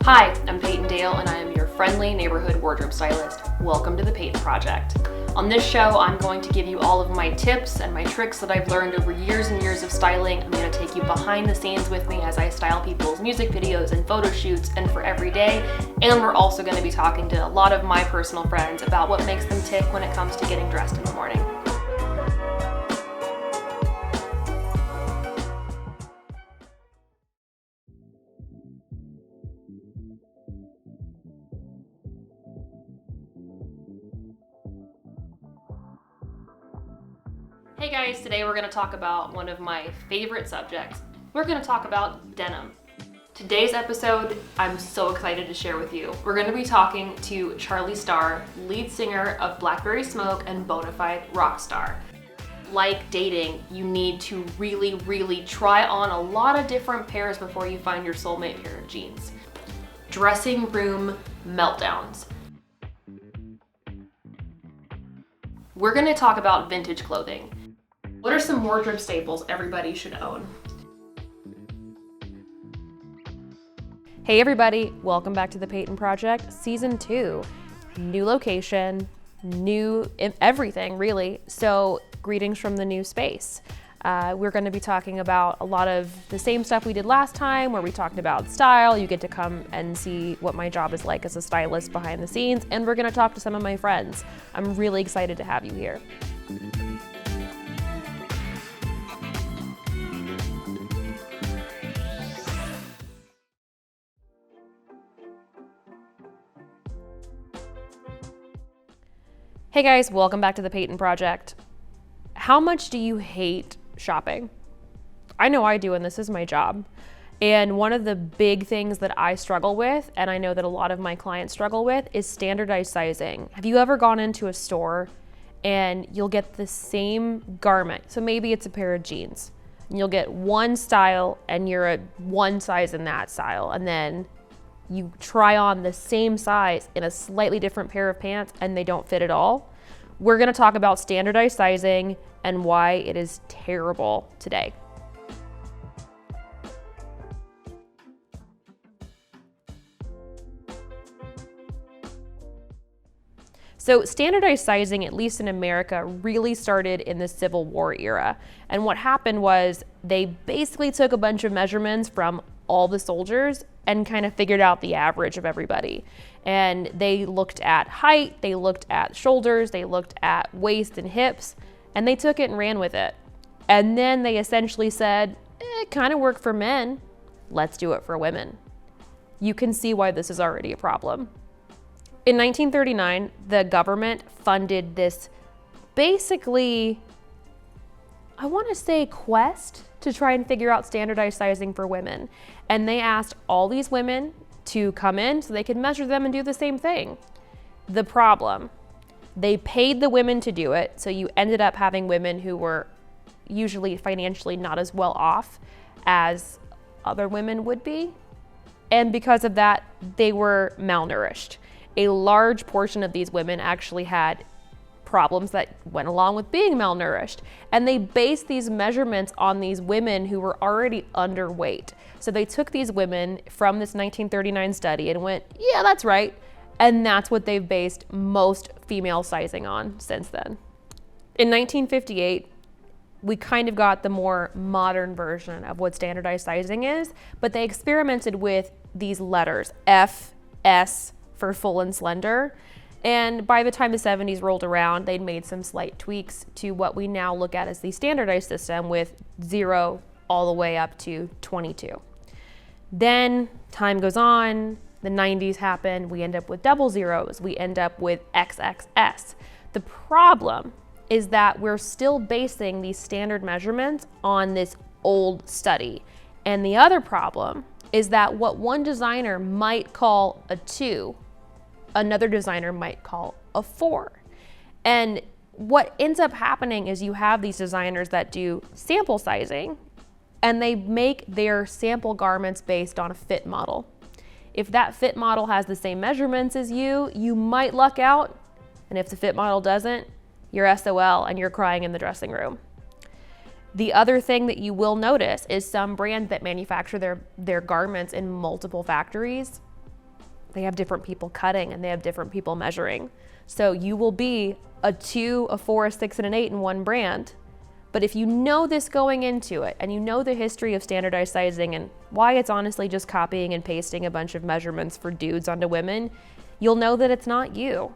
Hi, I'm Payton Dale and I am your friendly neighborhood wardrobe stylist. Welcome to the Payton Project. On this show, I'm going to give you all of my tips and my tricks that I've learned over years and years of styling. I'm going to take you behind the scenes with me as I style people's music videos and photo shoots and for every day. And we're also going to be talking to a lot of my personal friends about what makes them tick when it comes to getting dressed in the morning. Hey guys, today we're going to talk about one of my favorite subjects. We're going to talk about denim. Today's episode, I'm so excited to share with you. We're going to be talking to Charlie Starr, lead singer of Blackberry Smoke and Bonafide rock star. Like dating, you need to really try on a lot of different pairs before you find your soulmate pair of jeans. Dressing room meltdowns. We're going to talk about vintage clothing. What are some wardrobe staples everybody should own? Hey everybody, welcome back to the Payton Project, Season 2. New location, new everything really, so greetings from the new space. We're going to be talking about a lot of the same stuff we did last time where we talked about style. You get to come and see what my job is like as a stylist behind the scenes, and we're going to talk to some of my friends. I'm really excited to have you here. Hey guys, welcome back to the Payton Project. How much do you hate shopping? I know I do, and this is my job. And one of the big things that I struggle with, and I know that a lot of my clients struggle with, is standardized sizing. Have you ever gone into a store and you'll get the same garment? So maybe it's a pair of jeans. And you'll get one style and you're a one size in that style. And then you try on the same size in a slightly different pair of pants and they don't fit at all. We're gonna talk about standardized sizing and why it is terrible today. So standardized sizing, at least in America, really started in the Civil War era. And what happened was they basically took a bunch of measurements from all the soldiers and kind of figured out the average of everybody. And they looked at height, they looked at shoulders, they looked at waist and hips, and they took it and ran with it. And then they essentially said, it kind of worked for men, let's do it for women. You can see why this is already a problem. In 1939, the government funded this basically, I want to say quest to try and figure out standardized sizing for women. And they asked all these women to come in so they could measure them and do the same thing. The problem, they paid the women to do it, so you ended up having women who were usually financially not as well off as other women would be. And because of that, they were malnourished. A large portion of these women actually had problems that went along with being malnourished. And they based these measurements on these women who were already underweight. So they took these women from this 1939 study and went, yeah, that's right. And that's what they've based most female sizing on since then. In 1958, we kind of got the more modern version of what standardized sizing is, but they experimented with these letters, F, S, for full and slender. And by the time the 70s rolled around, they'd made some slight tweaks to what we now look at as the standardized system with 0 all the way up to 22. Then time goes on, the 90s happen, we end up with double zeros, we end up with XXS. The problem is that we're still basing these standard measurements on this old study. And the other problem is that what one designer might call a 2, another designer might call a 4. And what ends up happening is you have these designers that do sample sizing and they make their sample garments based on a fit model. If that fit model has the same measurements as you, you might luck out. And if the fit model doesn't, you're SOL and you're crying in the dressing room. The other thing that you will notice is some brands that manufacture their garments in multiple factories they have different people cutting and they have different people measuring. So you will be a 2, a 4, a 6, and an 8 in one brand. But if you know this going into it, and you know the history of standardized sizing and why it's honestly just copying and pasting a bunch of measurements for dudes onto women, you'll know that it's not you.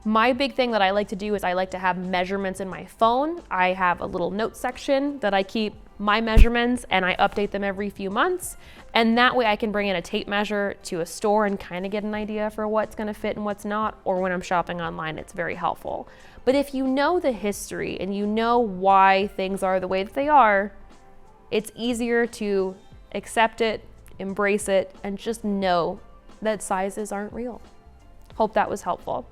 My big thing that I like to do is I like to have measurements in my phone. I have a little note section that I keep my measurements and I update them every few months. And that way I can bring in a tape measure to a store and kind of get an idea for what's gonna fit and what's not, or when I'm shopping online, it's very helpful. But if you know the history and you know why things are the way that they are, it's easier to accept it, embrace it, and just know that sizes aren't real. Hope that was helpful.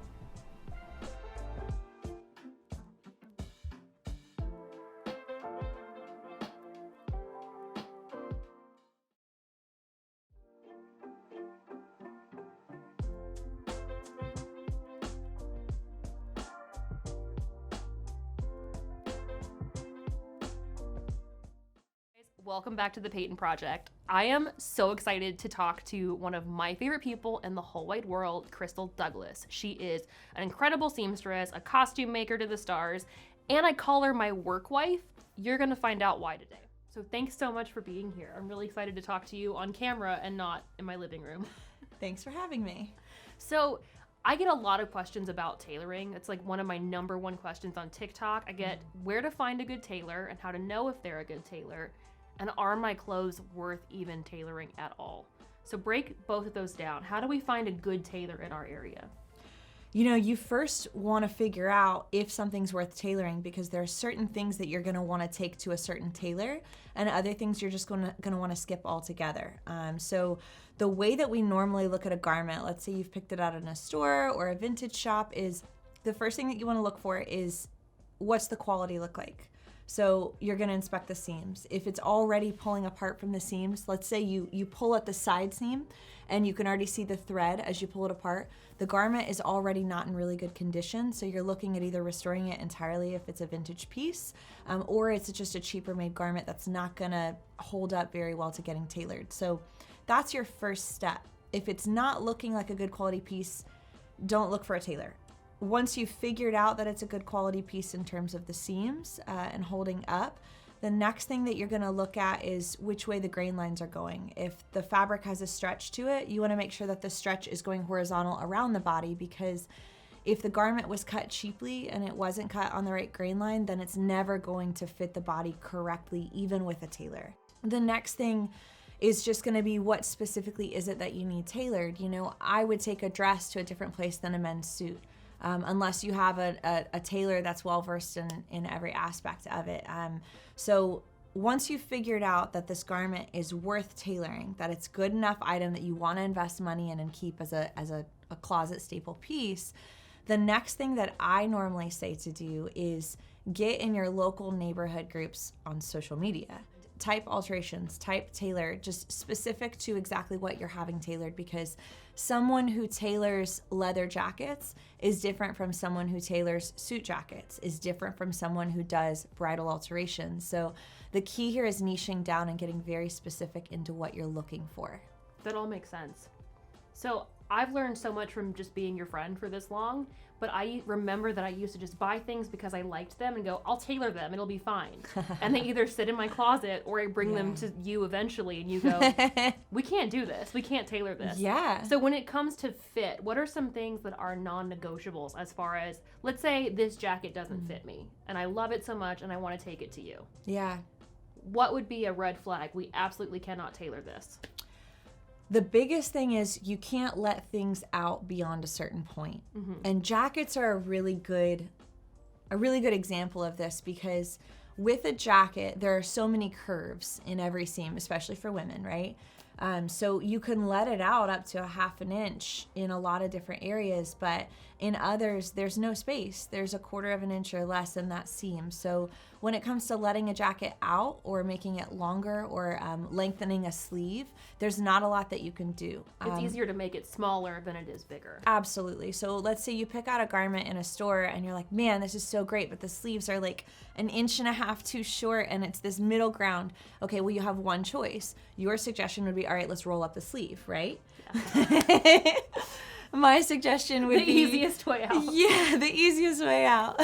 Welcome back to the Payton Project. I am so excited to talk to one of my favorite people in the whole wide world, Crystal Douglas. She is an incredible seamstress, a costume maker to the stars, and I call her my work wife. You're gonna find out why today. So thanks so much for being here. I'm really excited to talk to you on camera and not in my living room. Thanks for having me. So I get a lot of questions about tailoring. It's like one of my #1 questions on TikTok. I get where to find a good tailor and how to know if they're a good tailor. And are my clothes worth even tailoring at all? So break both of those down. How do we find a good tailor in our area? You know, you first want to figure out if something's worth tailoring, because there are certain things that you're going to want to take to a certain tailor and other things you're just going to want to skip altogether. So the way that we normally look at a garment, let's say you've picked it out in a store or a vintage shop, is the first thing that you want to look for is what's the quality look like? So you're going to inspect the seams. If it's already pulling apart from the seams, let's say you pull at the side seam and you can already see the thread as you pull it apart, the garment is already not in really good condition. So you're looking at either restoring it entirely if it's a vintage piece, or it's just a cheaper made garment that's not going to hold up very well to getting tailored. So that's your first step. If it's not looking like a good quality piece, don't look for a tailor. Once you've figured out that it's a good quality piece in terms of the seams and holding up, the next thing that you're going to look at is which way the grain lines are going. If the fabric has a stretch to it, you want to make sure that the stretch is going horizontal around the body, because if the garment was cut cheaply and it wasn't cut on the right grain line, then it's never going to fit the body correctly, even with a tailor. The next thing is just going to be what specifically is it that you need tailored. You know, I would take a dress to a different place than a men's suit. Unless you have a tailor that's well-versed in every aspect of it. So once you've figured out that this garment is worth tailoring, that it's good enough item that you want to invest money in and keep as a closet staple piece, the next thing that I normally say to do is get in your local neighborhood groups on social media. Type alterations, type tailor, just specific to exactly what you're having tailored, because someone who tailors leather jackets is different from someone who tailors suit jackets, is different from someone who does bridal alterations. So the key here is niching down and getting very specific into what you're looking for. That all makes sense. So I've learned so much from just being your friend for this long, but I remember that I used to just buy things because I liked them and go, I'll tailor them, it'll be fine. And they either sit in my closet or I bring them to you eventually and you go, we can't do this, we can't tailor this. Yeah. So when it comes to fit, what are some things that are non-negotiables as far as, let's say this jacket doesn't fit me and I love it so much and I want to take it to you. Yeah. What would be a red flag? We absolutely cannot tailor this. The biggest thing is you can't let things out beyond a certain point. And jackets are a really good example of this, because with a jacket, there are so many curves in every seam, especially for women, right? So you can let it out up to 1/2 inch in a lot of different areas, but in others, there's no space. There's 1/4 inch or less in that seam. So when it comes to letting a jacket out or making it longer or lengthening a sleeve, there's not a lot that you can do. It's easier to make it smaller than it is bigger. Absolutely. So let's say you pick out a garment in a store and you're like, man, this is so great, but the sleeves are like 1.5 inches too short and it's this middle ground. Okay, well, you have one choice. Your suggestion would be, all right, let's roll up the sleeve, right? Yeah. My suggestion would be the easiest way out. Yeah, the easiest way out.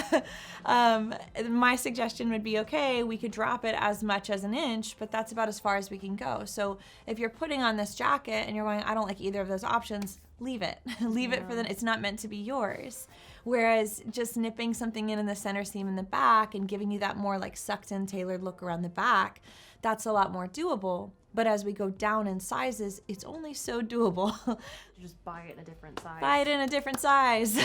My suggestion would be, okay, we could drop it as much as an inch, but that's about as far as we can go. So if you're putting on this jacket and you're going, I don't like either of those options, leave it. Leave it for it's not meant to be yours. Whereas just nipping something in the center seam in the back and giving you that more like sucked in tailored look around the back, that's a lot more doable. But as we go down in sizes, it's only so doable. You just buy it in a different size. Buy it in a different size.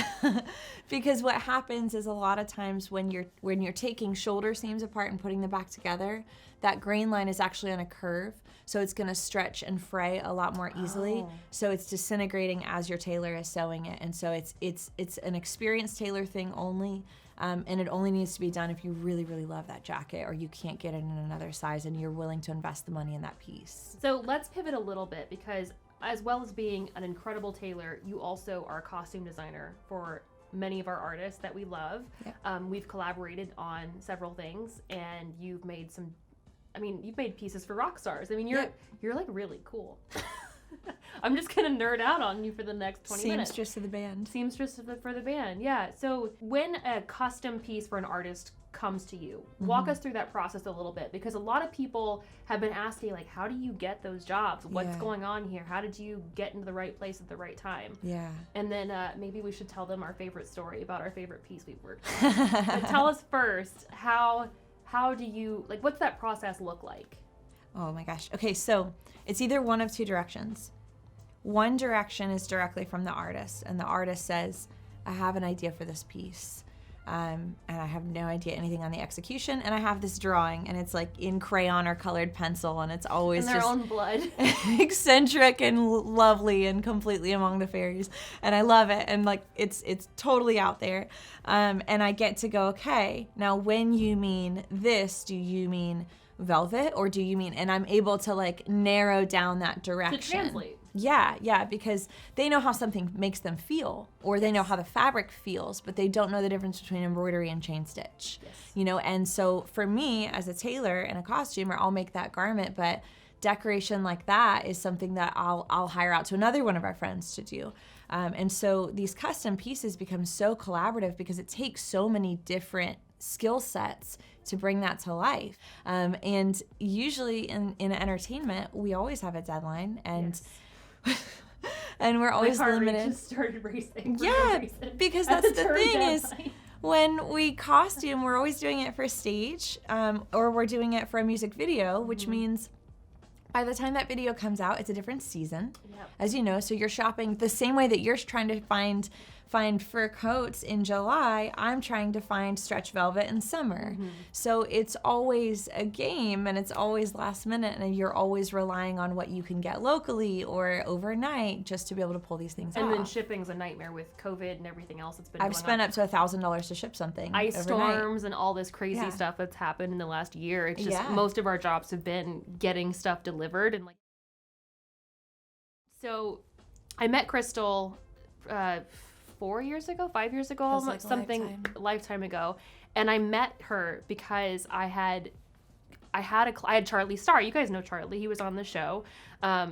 Because what happens is a lot of times when you're taking shoulder seams apart and putting them back together, that grain line is actually on a curve. So it's gonna stretch and fray a lot more easily. So it's disintegrating as your tailor is sewing it. And so it's an experienced tailor thing only. And it only needs to be done if you really, really love that jacket or you can't get it in another size and you're willing to invest the money in that piece. So let's pivot a little bit, because as well as being an incredible tailor, you also are a costume designer for many of our artists that we love. Yep. We've collaborated on several things, and you've made you've made pieces for rock stars. I mean, you're like really cool. I'm just gonna nerd out on you for the next 20 minutes. Seamstress of the band. Seamstress for the band, yeah. So when a custom piece for an artist comes to you, walk us through that process a little bit, because a lot of people have been asking, like, how do you get those jobs? What's going on here? How did you get into the right place at the right time? Yeah. And then maybe we should tell them our favorite story about our favorite piece we've worked on. But tell us first, how do you, like, what's that process look like? Oh my gosh. Okay, so it's either one of two directions. One direction is directly from the artist, and the artist says, I have an idea for this piece. And I have no idea anything on the execution, and I have this drawing, and it's like in crayon or colored pencil, and it's always in their just own blood. eccentric and lovely and completely among the fairies, and I love it, and like it's totally out there, and I get to go, okay, now when you mean this, do you mean velvet or do you mean, and I'm able to like narrow down that direction. To translate. Yeah, because they know how something makes them feel, or they know how the fabric feels, but they don't know the difference between embroidery and chain stitch. Yes. You know, and so for me as a tailor and a costumer, I'll make that garment, but decoration like that is something that I'll hire out to another one of our friends to do. And so these custom pieces become so collaborative because it takes so many different skill sets to bring that to life. And usually in entertainment, we always have a deadline, and and we're always My heart limited. rate just started racing. Yeah, because that's the thing is, when we costume, we're always doing it for stage, or we're doing it for a music video, which means by the time that video comes out, it's a different season, as you know. So you're shopping the same way that you're trying to find fur coats in July, I'm trying to find stretch velvet in summer. So it's always a game, and it's always last minute, and you're always relying on what you can get locally or overnight just to be able to pull these things off. And then shipping's a nightmare with COVID and everything else that's been going on. I've spent up to $1,000 to ship something. Ice overnight. storms and all this crazy stuff that's happened in the last year. It's just most of our jobs have been getting stuff delivered, and like. So, I met Crystal 5 years ago, like something lifetime ago, and I met her because I had Charlie Starr. You guys know Charlie. He was on the show.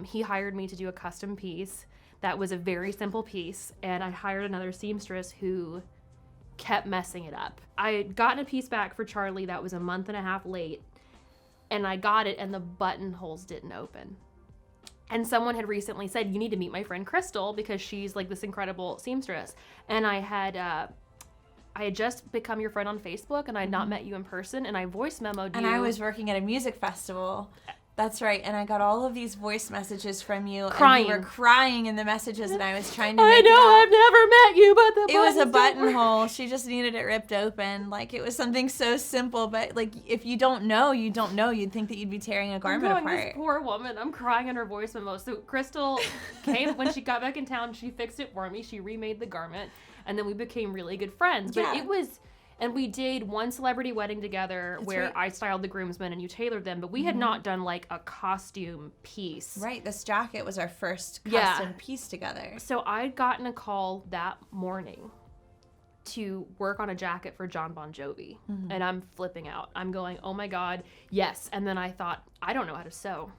He hired me to do a custom piece that was a very simple piece, and I hired another seamstress who kept messing it up. I had gotten a piece back for Charlie that was a month and a half late, and I got it, and the buttonholes didn't open. And someone had recently said, you need to meet my friend Crystal because she's like this incredible seamstress. And I had just become your friend on Facebook, and I had not met you in person, and I voice memoed you. And I was working at a music festival. That's right. And I got all of these voice messages from you. Crying. And you were crying in the messages, and I was trying to I make know, it out. I've never met you, but It was a buttonhole. She just needed it ripped open. Like, it was something so simple, but like, if you don't know, you don't know. You'd think that you'd be tearing a garment apart. This poor woman. I'm crying in her voice memo. So Crystal came when she got back in town. She fixed it for me. She remade the garment, and then we became really good friends. But it was. And we did one celebrity wedding together where I styled the groomsmen and you tailored them, but we had not done like a costume piece. Right, this jacket was our first custom piece together. So I'd gotten a call that morning to work on a jacket for John Bon Jovi, and I'm flipping out. I'm going, oh my God, yes. And then I thought, I don't know how to sew.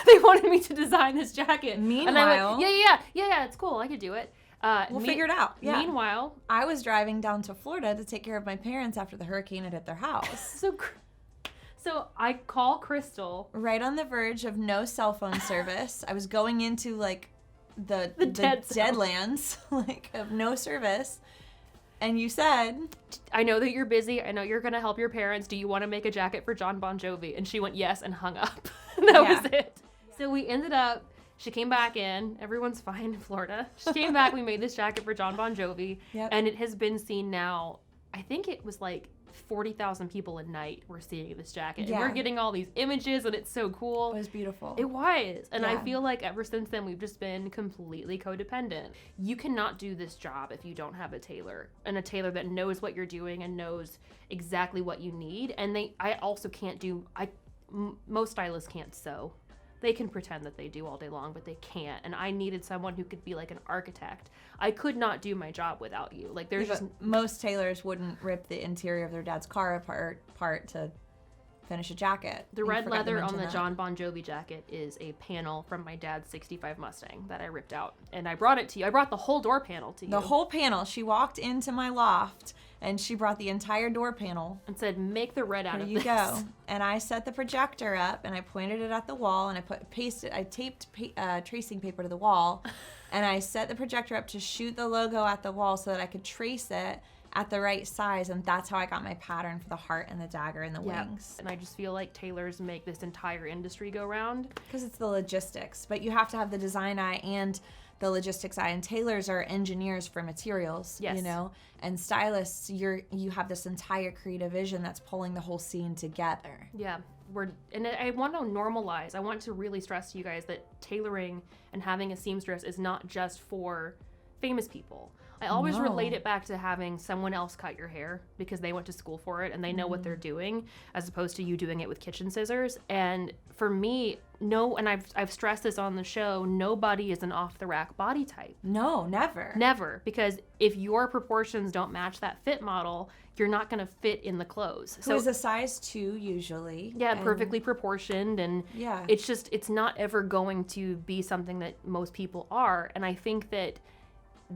They wanted me to design this jacket. Meanwhile, and I went, yeah, it's cool. I could do it. We'll figure it out. Yeah. Meanwhile, I was driving down to Florida to take care of my parents after the hurricane had hit their house. So I call Crystal. Right on the verge of no cell phone service. I was going into like the deadlands, like of no service. And you said, I know that you're busy. I know you're going to help your parents. Do you want to make a jacket for John Bon Jovi? And she went, yes, and hung up. That was it. So we ended up, she came back in. Everyone's fine in Florida. She came back. We made this jacket for John Bon Jovi. Yep. And it has been seen now, I think it was like 40,000 people a night were seeing this jacket. Yeah. And we're getting all these images, and it's so cool. It was beautiful. It was. And Yeah. I feel like ever since then, we've just been completely codependent. You cannot do this job if you don't have a tailor, and a tailor that knows what you're doing and knows exactly what you need. And I also can't do, most stylists can't sew. They can pretend that they do all day long, but they can't. And I needed someone who could be like an architect. I could not do my job without you. Like there's just most tailors wouldn't rip the interior of their dad's car apart to finish a jacket. The red leather on the John Bon Jovi jacket is a panel from my dad's 65 Mustang that I ripped out. And I brought it to you. I brought the whole door panel to you. The whole panel. She walked into my loft and she brought the entire door panel. And said, make the red out of this. There you go. And I set the projector up and I pointed it at the wall and I taped tracing paper to the wall. And I set the projector up to shoot the logo at the wall so that I could trace it at the right size, and that's how I got my pattern for the heart and the dagger and the wings. And I just feel like tailors make this entire industry go round. Because it's the logistics, but you have to have the design eye and the logistics eye, and tailors are engineers for materials, yes. You know, and stylists, you have this entire creative vision that's pulling the whole scene together. Yeah, and I want to normalize, I want to really stress to you guys that tailoring and having a seamstress is not just for famous people. I always relate it back to having someone else cut your hair because they went to school for it and they know what they're doing, as opposed to you doing it with kitchen scissors. And for me, and I've stressed this on the show, nobody is an off-the-rack body type. No, never. Never, because if your proportions don't match that fit model, you're not going to fit in the clothes. So it's a size 2 usually. Yeah, perfectly proportioned, and yeah. It's not ever going to be something that most people are. And I think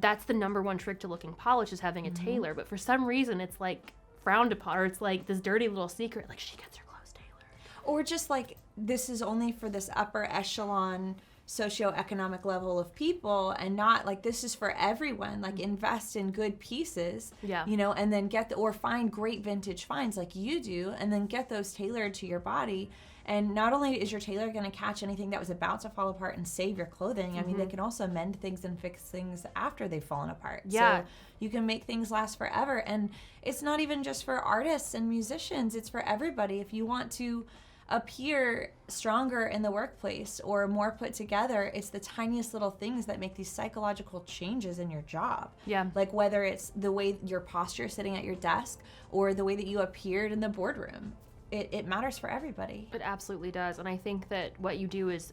that's the number one trick to looking polished, is having a tailor. But for some reason, it's like frowned upon, or it's like this dirty little secret, like she gets her clothes tailored. Or just like, this is only for this upper echelon socioeconomic level of people, and not like this is for everyone. Like invest in good pieces, you know, and then or find great vintage finds like you do, and then get those tailored to your body. And not only is your tailor going to catch anything that was about to fall apart and save your clothing, I mean, they can also mend things and fix things after they've fallen apart. Yeah. So you can make things last forever. And it's not even just for artists and musicians. It's for everybody. If you want to appear stronger in the workplace or more put together, it's the tiniest little things that make these psychological changes in your job. Yeah. Like whether it's the way your posture sitting at your desk or the way that you appeared in the boardroom. It matters for everybody. It absolutely does. And I think that what you do is,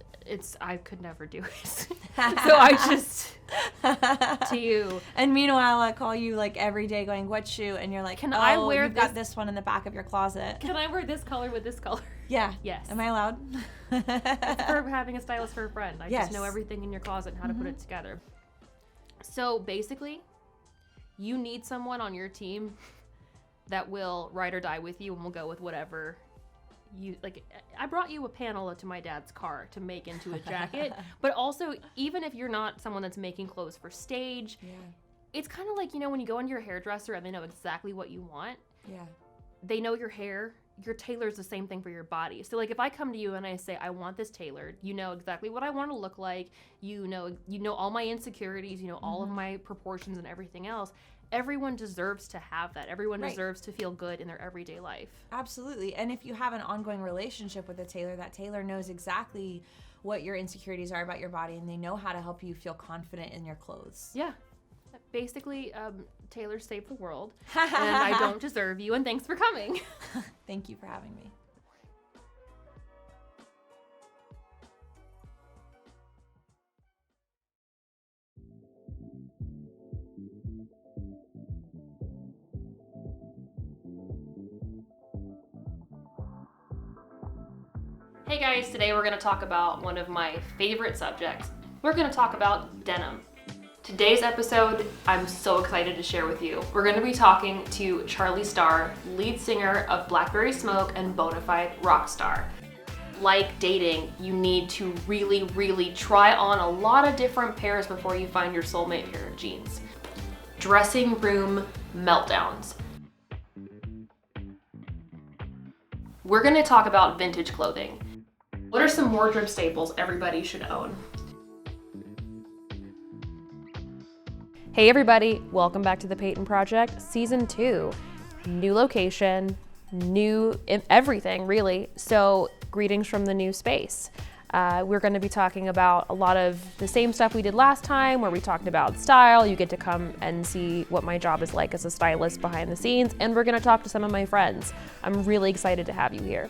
I could never do it. So I just, to you. And meanwhile, I call you like every day going, what shoe? And you're like, can I wear you've got this one in the back of your closet. Can I wear this color with this color? Yeah. Yes. Am I allowed? It's for having a stylist for a friend. I just know everything in your closet and how to put it together. So basically, you need someone on your team that will ride or die with you, and will go with whatever you like. I brought you a panel to my dad's car to make into a jacket, but also, even if you're not someone that's making clothes for stage, it's kind of like, you know, when you go into your hairdresser and they know exactly what you want. Yeah. They know your hair. Your tailor's the same thing for your body. So like if I come to you and I say, I want this tailored, you know exactly what I want to look like. You know all my insecurities, you know all of my proportions and everything else. Everyone deserves to have that. Everyone deserves to feel good in their everyday life. Absolutely. And if you have an ongoing relationship with a tailor, that tailor knows exactly what your insecurities are about your body, and they know how to help you feel confident in your clothes. Yeah. Basically, tailors save the world, and I don't deserve you, and thanks for coming. Thank you for having me. Hey guys, today we're going to talk about one of my favorite subjects. We're going to talk about denim. Today's episode, I'm so excited to share with you. We're going to be talking to Charlie Starr, lead singer of Blackberry Smoke and Bonafide Rockstar. Like dating, you need to really try on a lot of different pairs before you find your soulmate pair of jeans. Dressing room meltdowns. We're going to talk about vintage clothing. What are some wardrobe staples everybody should own? Hey everybody, welcome back to the Payton Project, Season 2. New location, new everything really, so greetings from the new space. We're going to be talking about a lot of the same stuff we did last time, where we talked about style. You get to come and see what my job is like as a stylist behind the scenes, and we're going to talk to some of my friends. I'm really excited to have you here.